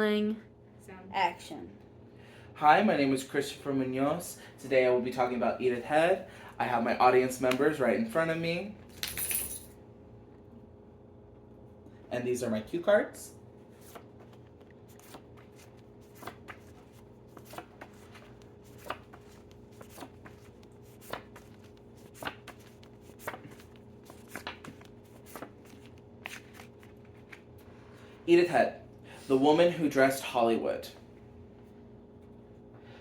rolling. Action. Hi, my name is Christopher Munoz. Today I will be talking about Edith Head. I have my audience members right in front of me. And these are my cue cards. Edith Head, the woman who dressed Hollywood.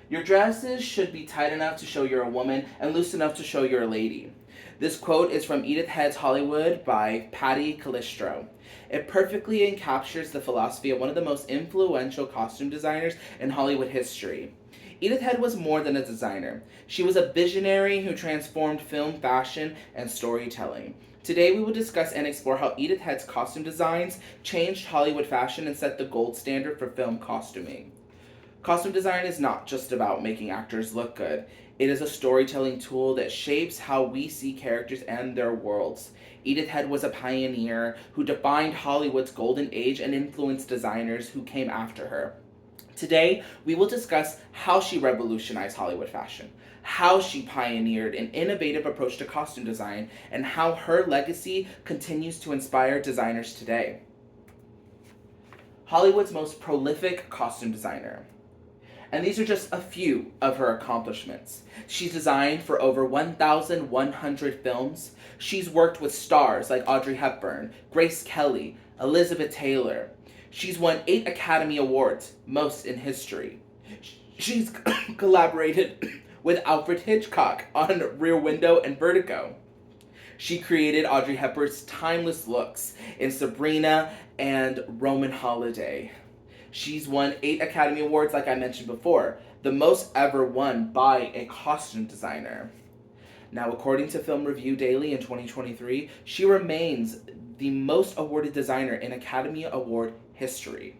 Your dresses should be tight enough to show you're a woman and loose enough to show you're a lady. This quote is from Edith Head's Hollywood by Patty Calistro. It perfectly encaptures the philosophy of one of the most influential costume designers in Hollywood history. Edith Head was more than a designer. She was a visionary who transformed film, fashion, and storytelling. Today we will discuss and explore how Edith Head's costume designs changed Hollywood fashion and set the gold standard for film costuming. Costume design is not just about making actors look good. It is a storytelling tool that shapes how we see characters and their worlds. Edith Head was a pioneer who defined Hollywood's golden age and influenced designers who came after her. Today, we will discuss how she revolutionized Hollywood fashion, how she pioneered an innovative approach to costume design, and how her legacy continues to inspire designers today. Hollywood's most prolific costume designer. And these are just a few of her accomplishments. She's designed for over 1,100 films. She's worked with stars like Audrey Hepburn, Grace Kelly, Elizabeth Taylor. She's won 8 Academy Awards, most in history. She's collaborated with Alfred Hitchcock on Rear Window and Vertigo. She created Audrey Hepburn's timeless looks in Sabrina and Roman Holiday. She's won 8 Academy Awards, like I mentioned before, the most ever won by a costume designer. Now, according to Film Review Daily in 2023, she remains the most awarded designer in Academy Award history.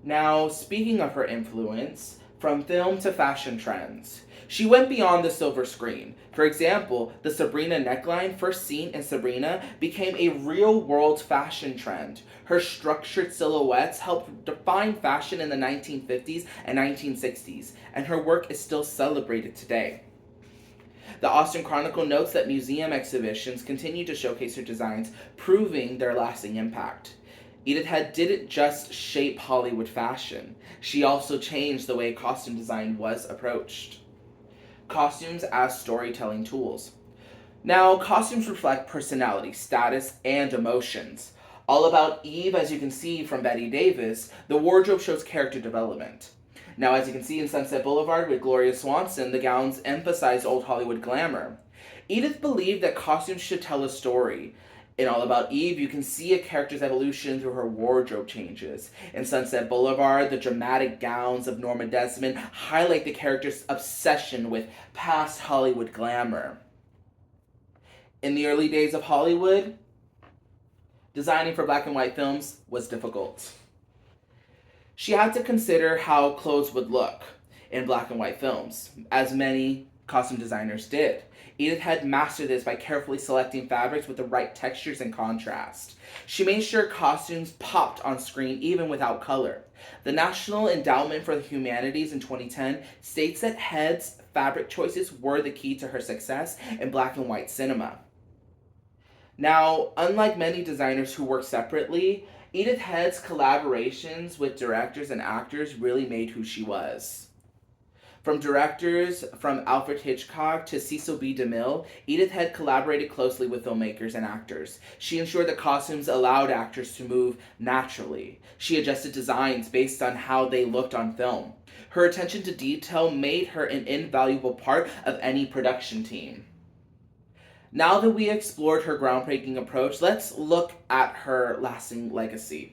Now, speaking of her influence, from film to fashion trends, she went beyond the silver screen. For example, the Sabrina neckline, first seen in Sabrina, became a real-world fashion trend. Her structured silhouettes helped define fashion in the 1950s and 1960s, and her work is still celebrated today. The Austin Chronicle notes that museum exhibitions continue to showcase her designs, proving their lasting impact. Edith Head didn't just shape Hollywood fashion. She also changed the way costume design was approached. Costumes as storytelling tools. Now, costumes reflect personality, status, and emotions. All About Eve, as you can see from Bette Davis, the wardrobe shows character development. Now, as you can see in Sunset Boulevard with Gloria Swanson, the gowns emphasize old Hollywood glamour. Edith believed that costumes should tell a story. In All About Eve, you can see a character's evolution through her wardrobe changes. In Sunset Boulevard, the dramatic gowns of Norma Desmond highlight the character's obsession with past Hollywood glamour. In the early days of Hollywood, designing for black and white films was difficult. She had to consider how clothes would look in black and white films, as many costume designers did. Edith Head mastered this by carefully selecting fabrics with the right textures and contrast. She made sure costumes popped on screen even without color. The National Endowment for the Humanities in 2010 states that Head's fabric choices were the key to her success in black and white cinema. Now, unlike many designers who work separately, Edith Head's collaborations with directors and actors really made who she was. From directors from Alfred Hitchcock to Cecil B. DeMille, Edith Head collaborated closely with filmmakers and actors. She ensured that costumes allowed actors to move naturally. She adjusted designs based on how they looked on film. Her attention to detail made her an invaluable part of any production team. Now that we explored her groundbreaking approach, let's look at her lasting legacy.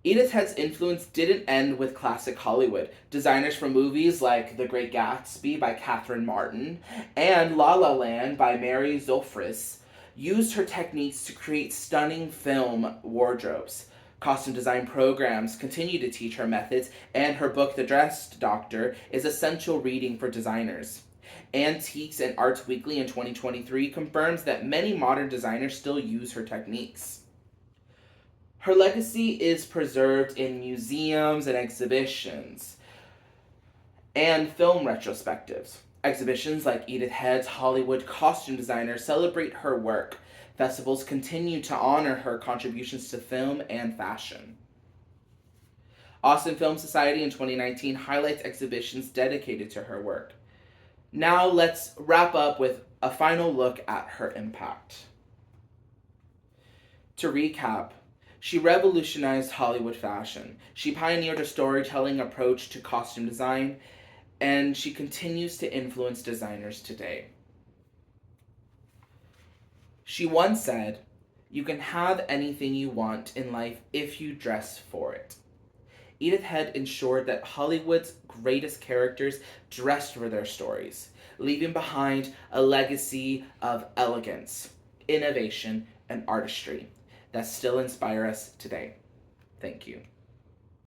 Edith Head's influence didn't end with classic Hollywood. Designers for movies like The Great Gatsby by Catherine Martin and La La Land by Mary Zophris used her techniques to create stunning film wardrobes. Costume design programs continue to teach her methods, and her book, The Dress Doctor, is essential reading for designers. Antiques and Arts Weekly in 2023 confirms that many modern designers still use her techniques. Her legacy is preserved in museums and exhibitions and film retrospectives. Exhibitions like Edith Head's Hollywood costume designer celebrate her work. Festivals continue to honor her contributions to film and fashion. Austin Film Society in 2019 highlights exhibitions dedicated to her work. Now let's wrap up with a final look at her impact. To recap, she revolutionized Hollywood fashion. She pioneered a storytelling approach to costume design, and she continues to influence designers today. She once said, "You can have anything you want in life if you dress for it." Edith Head ensured that Hollywood's greatest characters dressed for their stories, leaving behind a legacy of elegance, innovation, and artistry that still inspire us today. Thank you.